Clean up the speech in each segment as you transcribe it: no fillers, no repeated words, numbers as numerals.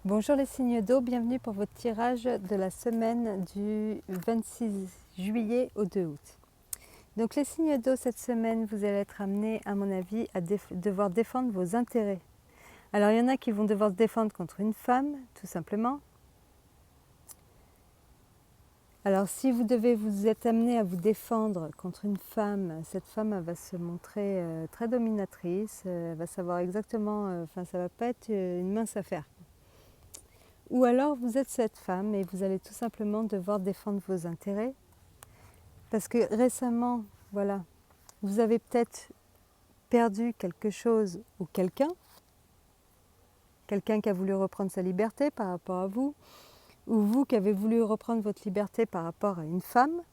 Bonjour les signes d'eau, bienvenue pour votre tirage de la semaine du 26 juillet au 2 août. Donc les signes d'eau cette semaine, vous allez être amenés à mon avis à devoir défendre vos intérêts. Alors il y en a qui vont devoir se défendre contre une femme, tout simplement. Alors si vous êtes amené à vous défendre contre une femme, cette femme elle va se montrer très dominatrice, elle va savoir exactement, ça va pas être une mince affaire. Ou alors vous êtes cette femme et vous allez tout simplement devoir défendre vos intérêts. Parce que récemment, voilà, vous avez peut-être perdu quelque chose ou quelqu'un qui a voulu reprendre sa liberté par rapport à vous, ou vous qui avez voulu reprendre votre liberté par rapport à une femme.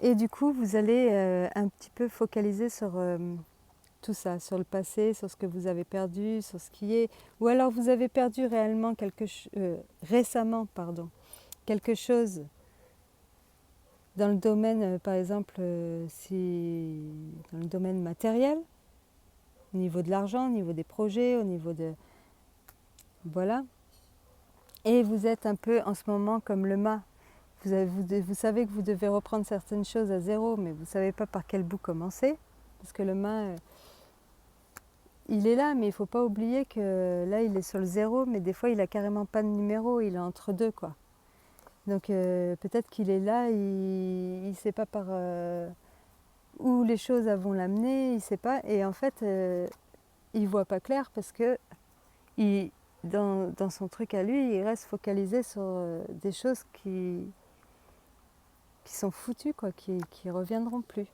Et du coup, vous allez un petit peu focaliser sur tout ça, sur le passé, sur ce que vous avez perdu, sur ce qui est... Ou alors vous avez perdu réellement récemment, quelque chose dans le domaine, par exemple, dans le domaine matériel, au niveau de l'argent, au niveau des projets, au niveau de... Voilà. Et vous êtes un peu en ce moment comme le mât. Vous savez que vous devez reprendre certaines choses à zéro, mais vous ne savez pas par quel bout commencer. Parce que le mât, il est là, mais il ne faut pas oublier que là, il est sur le zéro, mais des fois, il n'a carrément pas de numéro, il est entre deux, quoi. Donc peut-être qu'il est là, il ne sait pas par où les choses vont l'amener, il ne sait pas. Et en fait, il ne voit pas clair parce que dans son truc à lui, il reste focalisé sur des choses qui sont foutues, quoi, qui reviendront plus.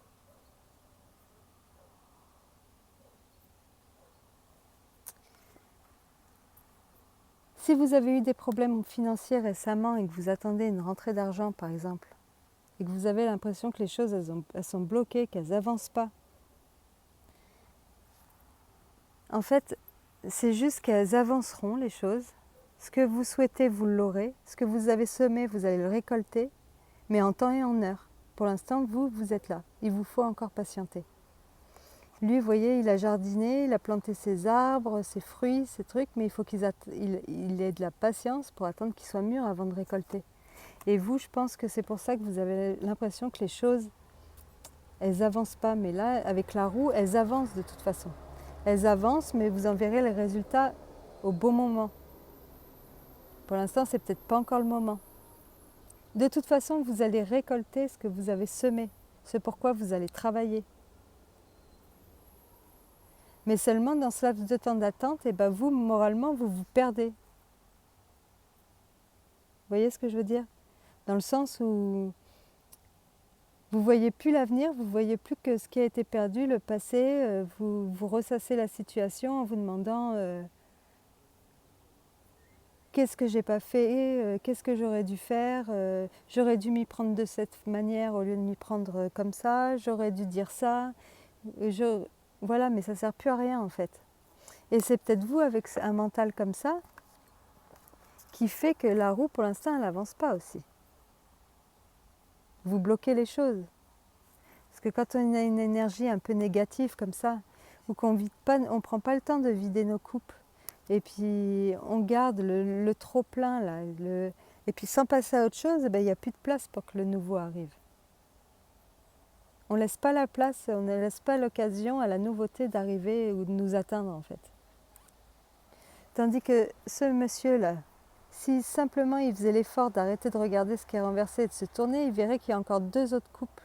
Si vous avez eu des problèmes financiers récemment et que vous attendez une rentrée d'argent, par exemple, et que vous avez l'impression que les choses elles sont bloquées, qu'elles n'avancent pas, en fait, c'est juste qu'elles avanceront, les choses. Ce que vous souhaitez, vous l'aurez. Ce que vous avez semé, vous allez le récolter, mais en temps et en heure. Pour l'instant, vous êtes là. Il vous faut encore patienter. Lui, vous voyez, il a jardiné, il a planté ses arbres, ses fruits, ses trucs, mais il faut qu'il ait de la patience pour attendre qu'ils soient mûrs avant de récolter. Et vous, je pense que c'est pour ça que vous avez l'impression que les choses, elles n'avancent pas. Mais là, avec la roue, elles avancent de toute façon. Elles avancent, mais vous en verrez les résultats au bon moment. Pour l'instant, c'est peut-être pas encore le moment. De toute façon, vous allez récolter ce que vous avez semé, ce pourquoi vous allez travailler. Mais seulement dans ce laps de temps d'attente, et ben vous, moralement, vous vous perdez. Vous voyez ce que je veux dire? Dans le sens où vous ne voyez plus l'avenir, vous ne voyez plus que ce qui a été perdu, le passé, vous ressassez la situation en vous demandant qu'est-ce que j'ai pas fait, qu'est-ce que j'aurais dû faire, j'aurais dû m'y prendre de cette manière au lieu de m'y prendre comme ça, j'aurais dû dire ça, voilà, mais ça ne sert plus à rien en fait. Et c'est peut-être vous avec un mental comme ça qui fait que la roue pour l'instant elle n'avance pas aussi. Vous bloquez les choses. Parce que quand on a une énergie un peu négative comme ça, ou qu'on ne prend pas le temps de vider nos coupes, et puis on garde le trop plein là, et puis sans passer à autre chose, il n'y a plus de place pour que le nouveau arrive. On ne laisse pas la place, on ne laisse pas l'occasion à la nouveauté d'arriver ou de nous atteindre en fait. Tandis que ce monsieur-là, si simplement il faisait l'effort d'arrêter de regarder ce qui est renversé et de se tourner, il verrait qu'il y a encore deux autres coupes,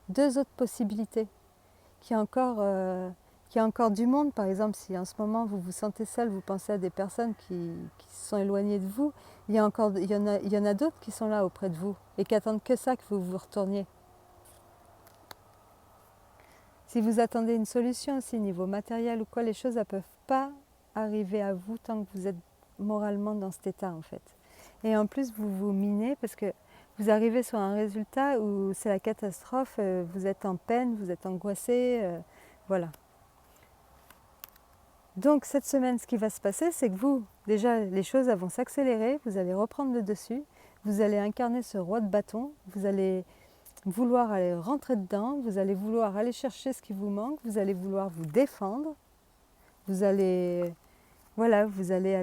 deux autres possibilités, qu'il y a encore du monde. Par exemple, si en ce moment vous vous sentez seul, vous pensez à des personnes qui se sont éloignées de vous, il y en a d'autres qui sont là auprès de vous et qui attendent que ça, que vous vous retourniez. Si vous attendez une solution aussi niveau matériel ou quoi, les choses ne peuvent pas arriver à vous tant que vous êtes moralement dans cet état en fait. Et en plus vous vous minez parce que vous arrivez sur un résultat où c'est la catastrophe, vous êtes en peine, vous êtes angoissé, voilà. Donc cette semaine, ce qui va se passer, c'est que vous, déjà les choses vont s'accélérer, vous allez reprendre le dessus, vous allez incarner ce roi de bâton, vous allez vouloir aller rentrer dedans, vous allez vouloir aller chercher ce qui vous manque, vous allez vouloir vous défendre, vous allez, voilà, vous allez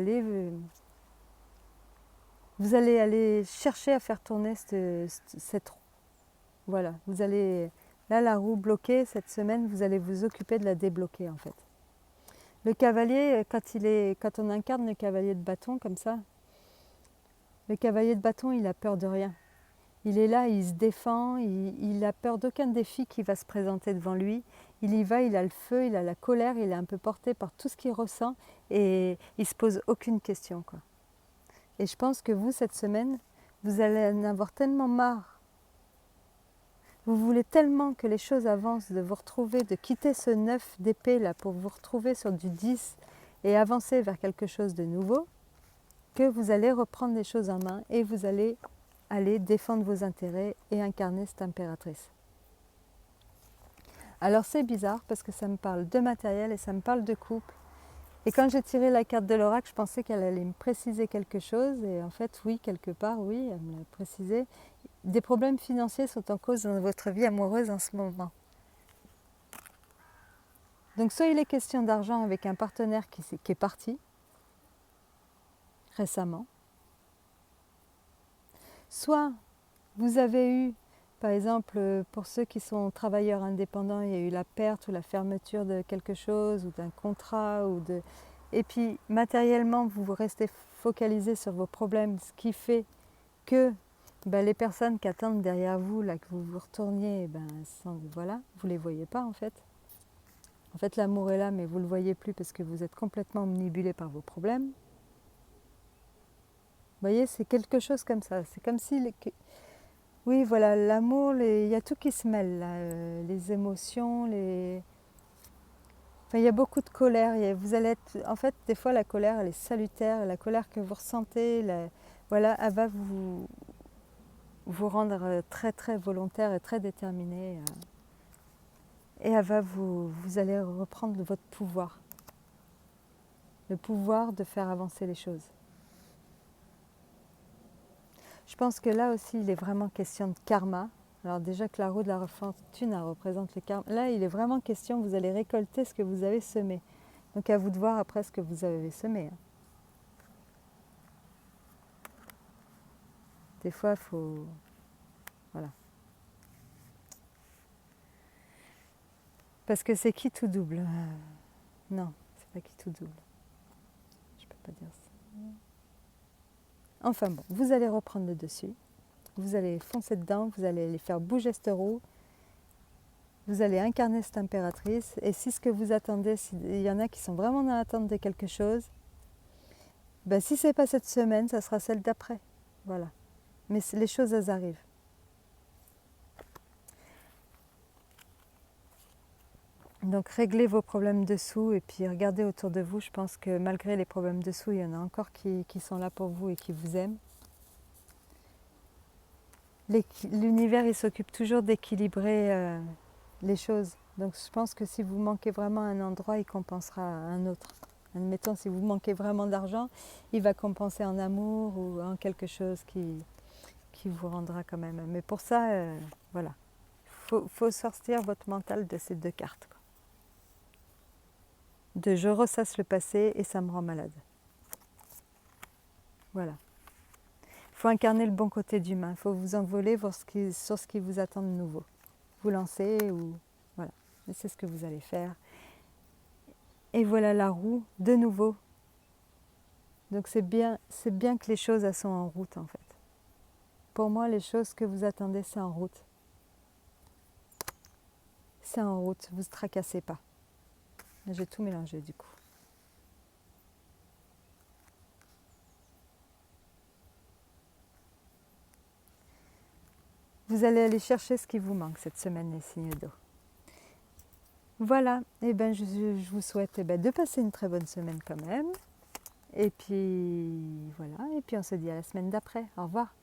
aller chercher à faire tourner cette roue. Voilà, vous allez, là la roue bloquée cette semaine, vous allez vous occuper de la débloquer en fait. Le cavalier, quand on incarne le cavalier de bâton comme ça, le cavalier de bâton, il a peur de rien. Il est là, il se défend, il a peur d'aucun défi qui va se présenter devant lui. Il y va, il a le feu, il a la colère, il est un peu porté par tout ce qu'il ressent et il ne se pose aucune question, quoi. Et je pense que vous, cette semaine, vous allez en avoir tellement marre. Vous voulez tellement que les choses avancent, de vous retrouver, de quitter ce 9 d'épée là pour vous retrouver sur du 10 et avancer vers quelque chose de nouveau, que vous allez reprendre les choses en main et vous allez défendre vos intérêts et incarner cette impératrice. Alors c'est bizarre parce que ça me parle de matériel et ça me parle de couple. Et quand j'ai tiré la carte de l'oracle, je pensais qu'elle allait me préciser quelque chose. Et en fait, oui, quelque part, oui, elle me l'a précisé. Des problèmes financiers sont en cause dans votre vie amoureuse en ce moment. Donc soit il est question d'argent avec un partenaire qui est parti récemment, soit vous avez eu, par exemple, pour ceux qui sont travailleurs indépendants, il y a eu la perte ou la fermeture de quelque chose ou d'un contrat. Et puis matériellement, vous restez focalisé sur vos problèmes, ce qui fait que les personnes qui attendent derrière vous, là, que vous vous retourniez, voilà, vous ne les voyez pas en fait. En fait, l'amour est là, mais vous ne le voyez plus parce que vous êtes complètement omnibulé par vos problèmes. Vous voyez, c'est quelque chose comme ça. C'est comme si... Oui, voilà, l'amour, il y a tout qui se mêle, là, les émotions, Enfin, il y a beaucoup de colère. Vous allez être... En fait, des fois, la colère, elle est salutaire. La colère que vous ressentez, voilà, elle va vous rendre très, très volontaire et très déterminé. Et elle va vous allez reprendre votre pouvoir. Le pouvoir de faire avancer les choses. Je pense que là aussi, il est vraiment question de karma. Alors déjà que la roue de la fortune représente le karma. Là, il est vraiment question, vous allez récolter ce que vous avez semé. Donc à vous de voir après ce que vous avez semé. Des fois, il faut... Voilà. Parce que c'est qui tout double Non, c'est pas qui tout double. Je peux pas dire ça. Enfin bon, vous allez reprendre le dessus. Vous allez foncer dedans, vous allez les faire bouger cette roue. Vous allez incarner cette impératrice. Et si ce que vous attendez, s'il y en a qui sont vraiment dans l'attente de quelque chose, si ce n'est pas cette semaine, ça sera celle d'après. Voilà. Mais les choses, elles arrivent. Donc réglez vos problèmes dessous et puis regardez autour de vous. Je pense que malgré les problèmes dessous, il y en a encore qui sont là pour vous et qui vous aiment. L'univers, il s'occupe toujours d'équilibrer les choses. Donc je pense que si vous manquez vraiment un endroit, il compensera un autre. Admettons, si vous manquez vraiment d'argent, il va compenser en amour ou en quelque chose qui vous rendra quand même. Mais pour ça, voilà, faut sortir votre mental de ces deux cartes. De je ressasse le passé et ça me rend malade. Voilà. Il faut incarner le bon côté d'humain. Il faut vous envoler sur ce qui vous attend de nouveau. Vous lancer ou... Voilà. Mais c'est ce que vous allez faire. Et voilà la roue, de nouveau. Donc c'est bien que les choses elles sont en route en fait. Pour moi, les choses que vous attendez, c'est en route. C'est en route, vous ne tracassez pas. J'ai tout mélangé du coup. Vous allez aller chercher ce qui vous manque cette semaine, les signes d'eau. Voilà, et je vous souhaite de passer une très bonne semaine quand même. Et puis voilà, et puis on se dit à la semaine d'après. Au revoir.